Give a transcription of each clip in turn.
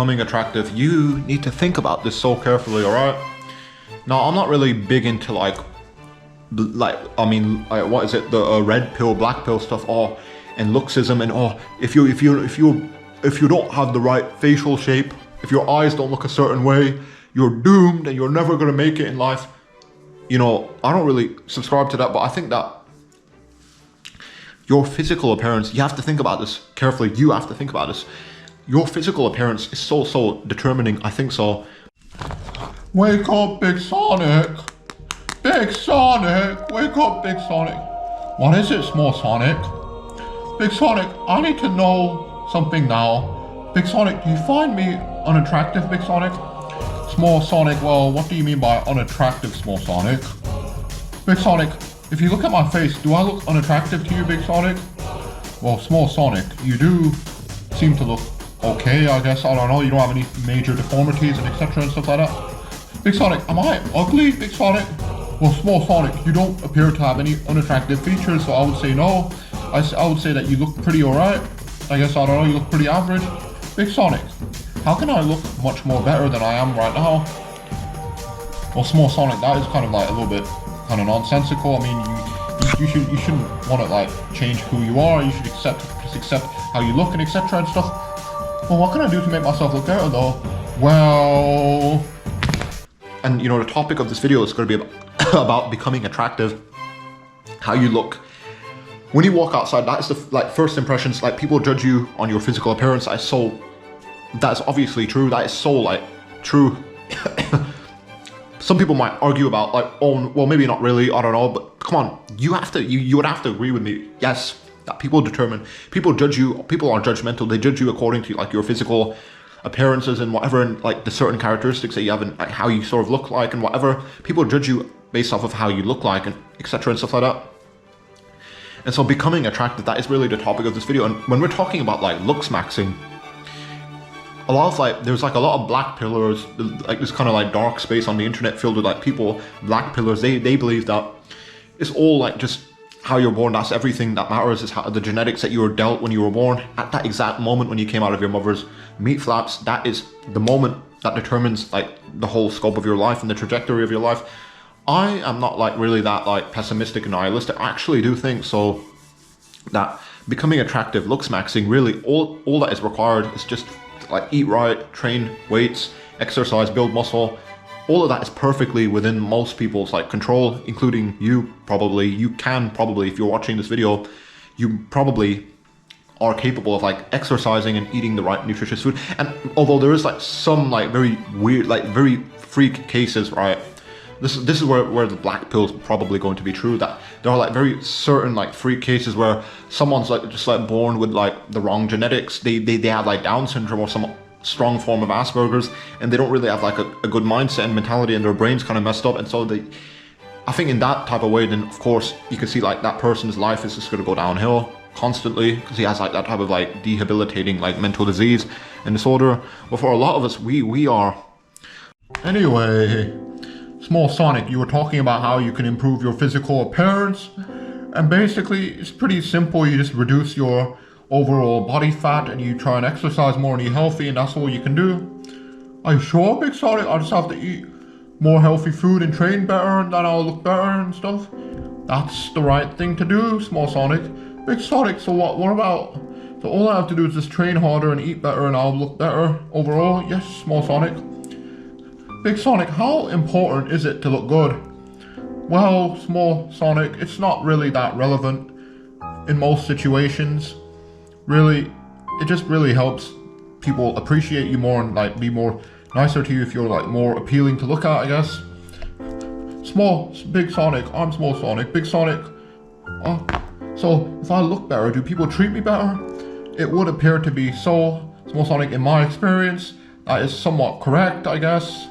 becoming attractive, you need to think about this so carefully, alright? Now, I'm not really big into what is it, the red pill, black pill stuff, and looksism, and if you don't have the right facial shape, if your eyes don't look a certain way, you're doomed and you're never gonna make it in life. You know, I don't really subscribe to that, but I think that your physical appearance, you have to think about this carefully. You have to think about this. Your physical appearance is so determining, I think so. Wake up, Big Sonic! Big Sonic! Wake up, Big Sonic! What is it, Small Sonic? Big Sonic, I need to know something now. Big Sonic, do you find me unattractive, Big Sonic? Small Sonic, well, what do you mean by unattractive, Small Sonic? Big Sonic, if you look at my face, do I look unattractive to you, Big Sonic? Well, Small Sonic, you do seem to look okay, I guess. I don't know, you don't have any major deformities and etc. and stuff like that. Big Sonic, am I ugly, Big Sonic? Well, Small Sonic, you don't appear to have any unattractive features, so I would say no. I would say that you look pretty alright. I guess, I don't know, you look pretty average. Big Sonic, how can I look much more better than I am right now? Well, Small Sonic, that is kind of like a little bit kind of nonsensical. I mean, you shouldn't want to like change who you are. You should just accept how you look and etc. and stuff. Well, what can I do to make myself look better though? Well, and you know, the topic of this video is going to be about becoming attractive, how you look. When you walk outside, that's the first impressions. Like, people judge you on your physical appearance. That's obviously true. That is so true. Some people might argue about well, maybe not really, I don't know, but come on, you would have to agree with me. Yes, that people judge you, people are judgmental. They judge you according to your physical appearances and whatever, and the certain characteristics that you have and how you sort of look like and whatever. People judge you based off of how you look like and etc. and stuff like that. And so becoming attractive, that is really the topic of this video. And when we're talking about looks maxing, a lot of there's a lot of black pillars, this kind of dark space on the internet filled with people, black pillars. They believe that it's all just how you're born. That's everything that matters, is how the genetics that you were dealt when you were born, at that exact moment when you came out of your mother's meat flaps. That is the moment that determines the whole scope of your life and the trajectory of your life. I am not really that pessimistic and nihilistic. I actually do think so that becoming attractive, looks maxing, really all that is required is just eat right, train weights, exercise, build muscle. All of that is perfectly within most people's control, including you probably. You can probably, if you're watching this video, you probably are capable of exercising and eating the right nutritious food. And although there is some very weird, very freak cases, right? This is where the black pill is probably going to be true, that there are very certain freak cases where someone's just born with the wrong genetics. They have Down syndrome or some strong form of Asperger's, and they don't really have a good mindset and mentality, and their brain's kind of messed up. And so I think in that type of way, then of course you can see that person's life is just going to go downhill constantly, because he has that type of debilitating mental disease and disorder. But for a lot of us, we are. Anyway, Small Sonic, you were talking about how you can improve your physical appearance, and basically it's pretty simple. You just reduce your overall body fat and you try and exercise more and eat healthy, and that's all you can do. Are you sure, Big Sonic? I just have to eat more healthy food and train better, and then I'll look better and stuff? That's the right thing to do, Small Sonic. Big Sonic, so what about, so all I have to do is just train harder and eat better and I'll look better overall? Yes, Small Sonic. Big Sonic, how important is it to look good? Well, Small Sonic, it's not really that relevant in most situations. Really, it just really helps people appreciate you more and be more nicer to you if you're more appealing to look at, I guess. Big Sonic, I'm Small Sonic. Big Sonic, so if I look better, do people treat me better? It would appear to be so, Small Sonic, in my experience. That is somewhat correct, I guess.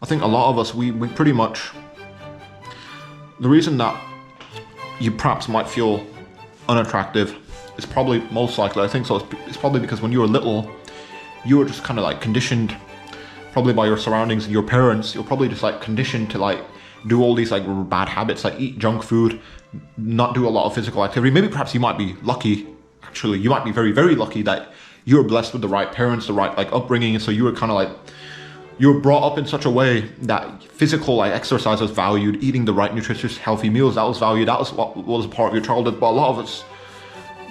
I think a lot of us, we pretty much, the reason that you perhaps might feel unattractive is probably most likely, I think so, it's probably because when you were little, you were just kind of conditioned, probably by your surroundings and your parents. You're probably just conditioned to do all these bad habits, eat junk food, not do a lot of physical activity. Maybe perhaps you might be lucky, actually, you might be very, very lucky that you were blessed with the right parents, the right like upbringing, and so you were kind of like, you were brought up in such a way that physical like exercise was valued, eating the right nutritious healthy meals, that was valued, that was what was a part of your childhood. But a lot of us,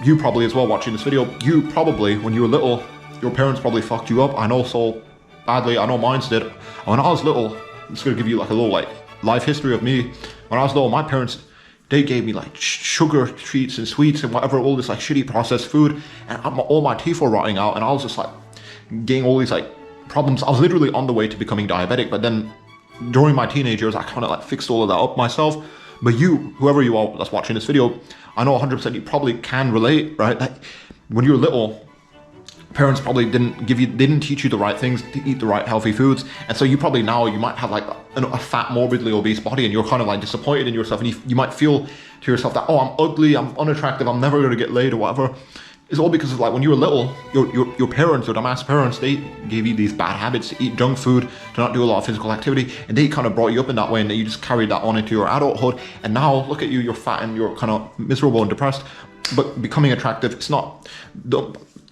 you probably as well watching this video, you probably when you were little, your parents probably fucked you up. I know so badly, I know mine did. When I was little, I'm just gonna give you like a little like life history of me. When I was little, my parents, they gave me like sugar treats and sweets and whatever, all this like shitty processed food, and all my teeth were rotting out, and I was just like getting all these like problems. I was literally on the way to becoming diabetic, but then during my teenage years, I kind of like fixed all of that up myself. But you, whoever you are that's watching this video, I know 100% you probably can relate, right? Like when you were little, parents probably didn't teach you the right things to eat the right healthy foods, and so you probably now you might have like a fat, morbidly obese body, and you're kind of like disappointed in yourself, and you might feel to yourself that, oh, I'm ugly, I'm unattractive, I'm never gonna get laid or whatever. It's all because of like when you were little, your parents, your dumbass parents, they gave you these bad habits to eat junk food, to not do a lot of physical activity, and they kind of brought you up in that way, and you just carried that on into your adulthood. And now look at you, you're fat and you're kind of miserable and depressed. But becoming attractive, it's not,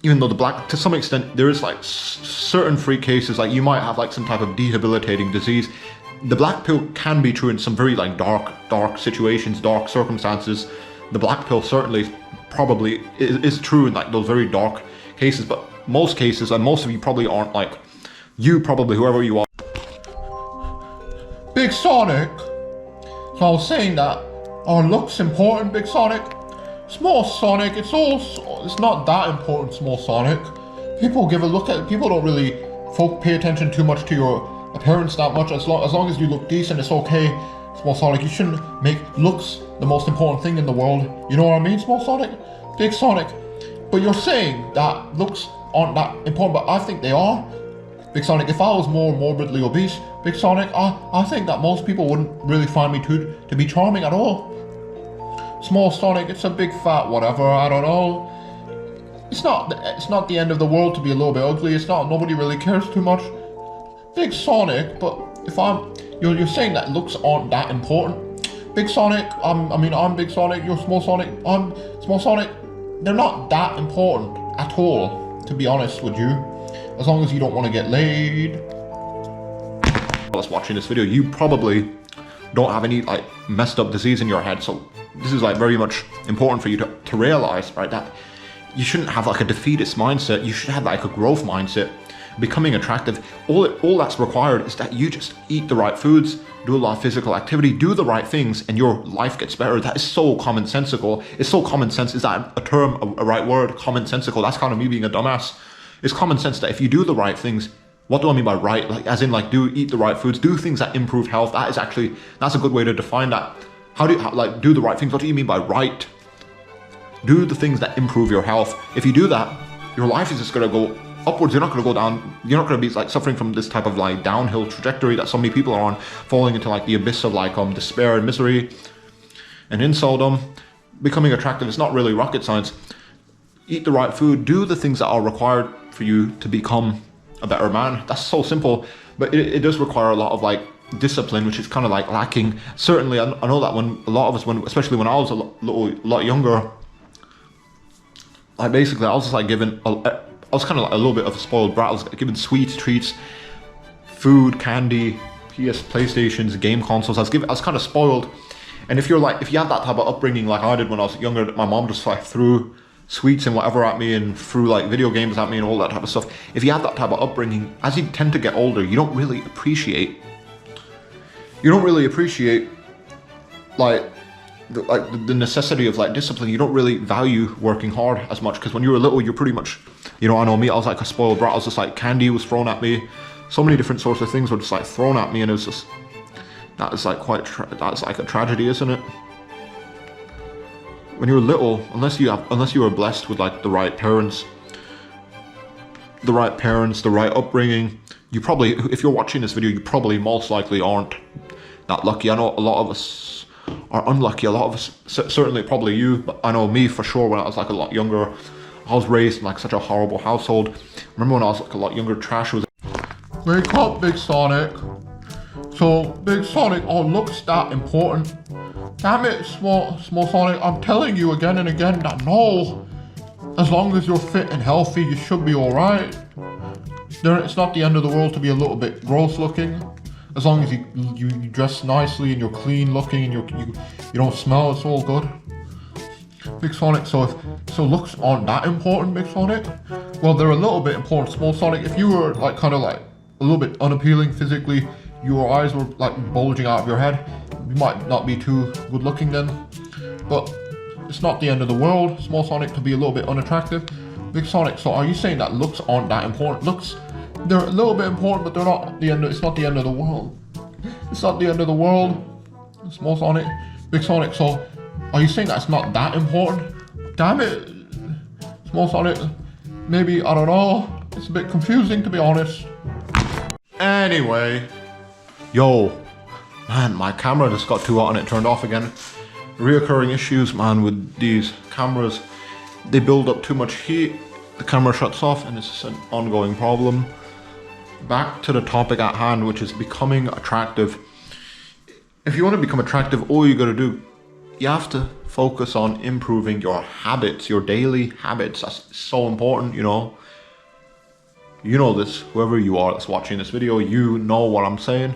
even though the black, to some extent, there is like certain freak cases, like you might have like some type of debilitating disease. The black pill can be true in some very like dark situations, dark circumstances. The black pill certainly probably is true in like those very dark cases, but most cases, and most of you probably aren't like, you probably, whoever you are. Big Sonic. So I was saying that our looks important, Big Sonic. Small Sonic, it's not that important, Small Sonic. People don't really pay attention too much to your appearance that much. As long as you look decent, it's okay. Small Sonic, you shouldn't make looks the most important thing in the world. You know what I mean, Small Sonic? Big Sonic. But you're saying that looks aren't that important, but I think they are. Big Sonic, if I was more morbidly obese, Big Sonic, I think that most people wouldn't really find me to be charming at all. Small Sonic, it's a big fat whatever, I don't know. It's not the end of the world to be a little bit ugly. It's not, nobody really cares too much. Big Sonic, but if you're saying that looks aren't that important. Big Sonic, I'm Big Sonic, you're Small Sonic, I'm Small Sonic. They're not that important at all, to be honest with you. As long as you don't want to get laid. That's watching this video, you probably don't have any like messed up disease in your head, so this is like very much important for you to realize, right, that you shouldn't have like a defeatist mindset. You should have like a growth mindset. Becoming attractive, all that's required is that you just eat the right foods, do a lot of physical activity, do the right things, and your life gets better. That is so commonsensical. It's so common sense. Is that a term, a right word? Commonsensical. That's kind of me being a dumbass. It's common sense that if you do the right things, what do I mean by right? Like as in like eat the right foods, do things that improve health. That's a good way to define that. How do you do the right things? What do you mean by right? Do the things that improve your health. If you do that, your life is just gonna go upwards. You're not gonna go down. You're not gonna be like suffering from this type of like downhill trajectory that so many people are on, falling into like the abyss of like despair and misery and insultdom. Becoming attractive is not really rocket science. Eat the right food. Do the things that are required for you to become a better man. That's so simple, but it does require a lot of like discipline, which is kind of like lacking. Certainly, I know that when a lot of us, especially when I was a lot younger, I was just like given, I was kind of like a little bit of a spoiled brat. I was given sweets, treats, food, candy, PlayStations, game consoles. I was kind of spoiled. And if you have that type of upbringing like I did when I was younger, my mom just like threw sweets and whatever at me and threw like video games at me and all that type of stuff. If you have that type of upbringing, as you tend to get older, you don't really appreciate like the necessity of like discipline. You don't really value working hard as much, because when you were little, you're pretty much, I know me, I was like a spoiled brat. I was just like, candy was thrown at me, so many different sorts of things were just like thrown at me, and it was just, that's like a tragedy, isn't it? When you were little, unless you were blessed with like the right parents, the right upbringing, you probably, if you're watching this video, you probably most likely aren't that lucky. I know a lot of us are unlucky. A lot of us, certainly probably you, but I know me for sure. When I was like a lot younger, I was raised in like such a horrible household. I remember when I was like a lot younger, trash was. Wake up, Big Sonic. So, Big Sonic, looks that important. Damn it, small Sonic, I'm telling you again and again that no. As long as you're fit and healthy, you should be alright. It's not the end of the world to be a little bit gross looking. As long as you dress nicely and you're clean looking and you don't smell, it's all good. Big Sonic, so looks aren't that important, Big Sonic? Well, they're a little bit important, Small Sonic. If you were like kind of like a little bit unappealing physically, your eyes were like bulging out of your head, you might not be too good looking then. But it's not the end of the world, Small Sonic, to be a little bit unattractive. Big Sonic, so are you saying that looks aren't that important? Looks, they're a little bit important, but they're not the end. It's not the end of the world. It's not the end of the world, Small Sonic. Big Sonic, so are you saying that's not that important? Damn it, Small Sonic. Maybe, I don't know. It's a bit confusing, to be honest. Anyway, yo, man, my camera just got too hot and it turned off again. Reoccurring issues, man, with these cameras. They build up too much heat, the camera shuts off, and it's just an ongoing problem. Back to the topic at hand, which is becoming attractive. If you want to become attractive, all you gotta do, you have to focus on improving your habits, your daily habits. That's so important, you know. You know this, whoever you are that's watching this video, you know what I'm saying.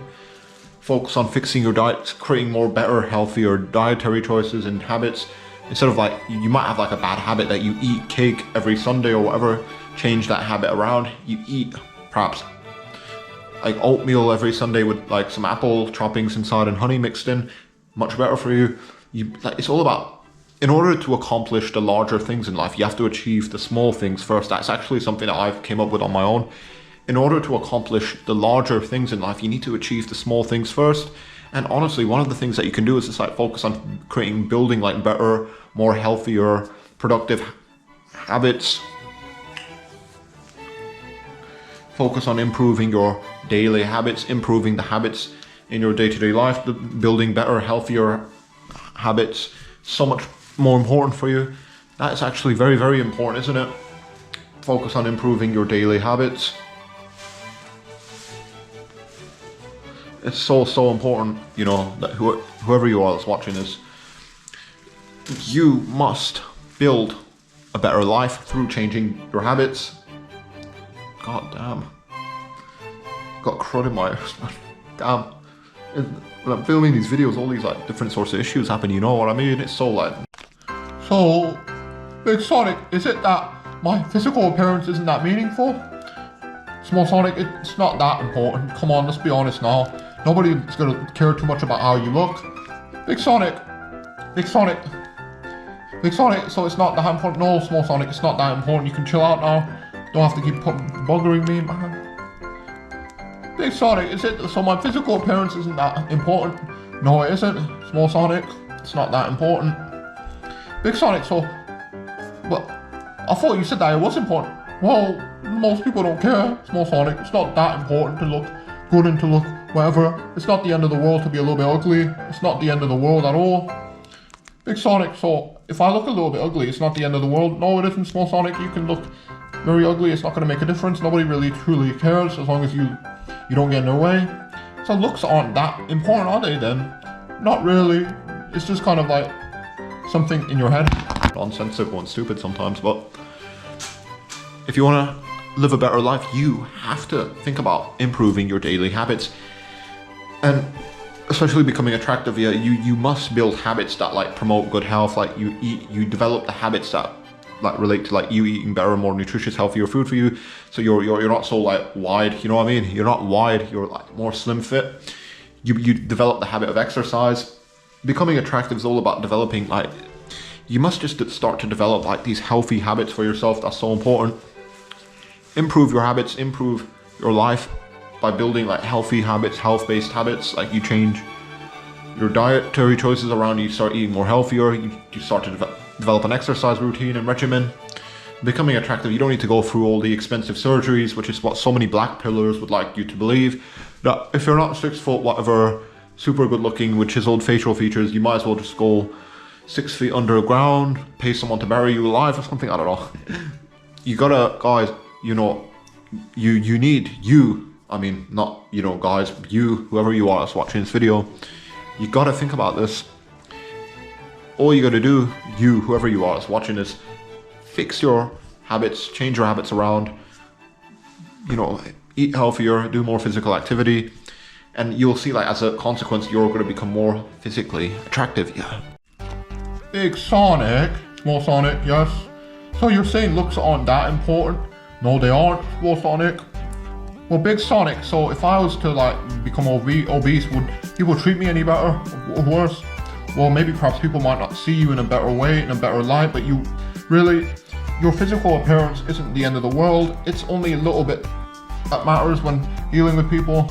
Focus on fixing your diet, creating more better, healthier dietary choices and habits. Instead of like, you might have like a bad habit that you eat cake every Sunday or whatever, change that habit around. You eat perhaps like oatmeal every Sunday with like some apple choppings inside and honey mixed in. Much better for you. It's all about, in order to accomplish the larger things in life, you have to achieve the small things first. That's actually something that I've came up with on my own. In order to accomplish the larger things in life, you need to achieve the small things first. And honestly, one of the things that you can do is just like focus on building like better, more healthier, productive habits. Focus on improving your daily habits, improving the habits in your day-to-day life, building better, healthier habits. So much more important for you. That is actually very, very important, isn't it? Focus on improving your daily habits. It's so important, you know, that whoever you are that's watching this, you must build a better life through changing your habits. God damn. Got crud in my ears, man. Damn. When I'm filming these videos, all these like different sorts of issues happen, you know what I mean? It's so like... So, Big Sonic, is it that my physical appearance isn't that meaningful? Small Sonic, it's not that important. Come on, let's be honest now. Nobody's gonna care too much about how you look. Big Sonic, so it's not that important. No, Small Sonic, it's not that important. You can chill out now. Don't have to keep buggering me, man. Big Sonic, is it so my physical appearance isn't that important? No, it isn't. Small Sonic, it's not that important. Big Sonic, so, but I thought you said that it was important. Well, most people don't care, Small Sonic. It's not that important to look good and to look whatever. It's not the end of the world to be a little bit ugly. It's not the end of the world at all. Big Sonic, so if I look a little bit ugly, it's not the end of the world. No, it isn't, Small Sonic. You can look very ugly. It's not going to make a difference. Nobody really truly cares as long as you don't get in their way. So looks aren't that important, are they then? Not really. It's just kind of like something in your head. Nonsensical and stupid sometimes, but if you want to live a better life, you have to think about improving your daily habits. And especially becoming attractive, you must build habits that like promote good health. Like you develop the habits that like relate to like you eating better, more nutritious, healthier food for you. So you're not so like wide, you know what I mean? You're not wide, you're like more slim fit. You develop the habit of exercise. Becoming attractive is all about developing like, you must just start to develop like these healthy habits for yourself. That's so important. Improve your habits, improve your life by building like healthy habits, health-based habits. Like you change your dietary choices around, you start eating more healthier, you start to develop an exercise routine and regimen. Becoming attractive, you don't need to go through all the expensive surgeries, which is what so many black pillars would like you to believe. That if you're not 6 foot, whatever, super good looking with chiseled facial features, you might as well just go 6 feet underground, pay someone to bury you alive or something, I don't know. You gotta, guys, you know, you need, I mean, not, you know, guys, whoever you are that's watching this video, you gotta think about this. All you gotta do, whoever you are that's watching this, fix your habits, change your habits around, you know, eat healthier, do more physical activity, and you'll see like as a consequence, you're going to become more physically attractive. Yeah. Big Sonic, Small Sonic, yes. So you're saying looks aren't that important? No, they aren't, Small Sonic. Well, Big Sonic, so if I was to like become obese, would people treat me any better or worse? Well, maybe perhaps people might not see you in a better way, in a better light, but you really, your physical appearance isn't the end of the world. It's only a little bit that matters when dealing with people.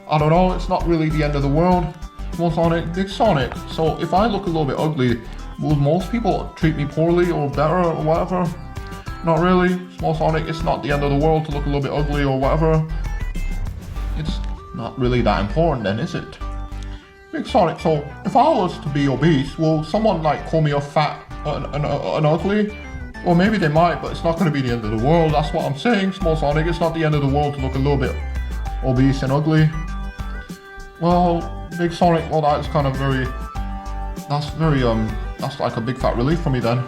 I don't know, it's not really the end of the world. Small Sonic, Big Sonic. So if I look a little bit ugly, will most people treat me poorly or better or whatever? Not really. Small Sonic, it's not the end of the world to look a little bit ugly or whatever. It's not really that important then, is it? Big Sonic, so if I was to be obese, will someone like call me a fat and ugly? Well, maybe they might, but it's not going to be the end of the world. That's what I'm saying, Small Sonic. It's not the end of the world to look a little bit obese and ugly. Well, Big Sonic, well that's kind of that's like a big fat relief for me then.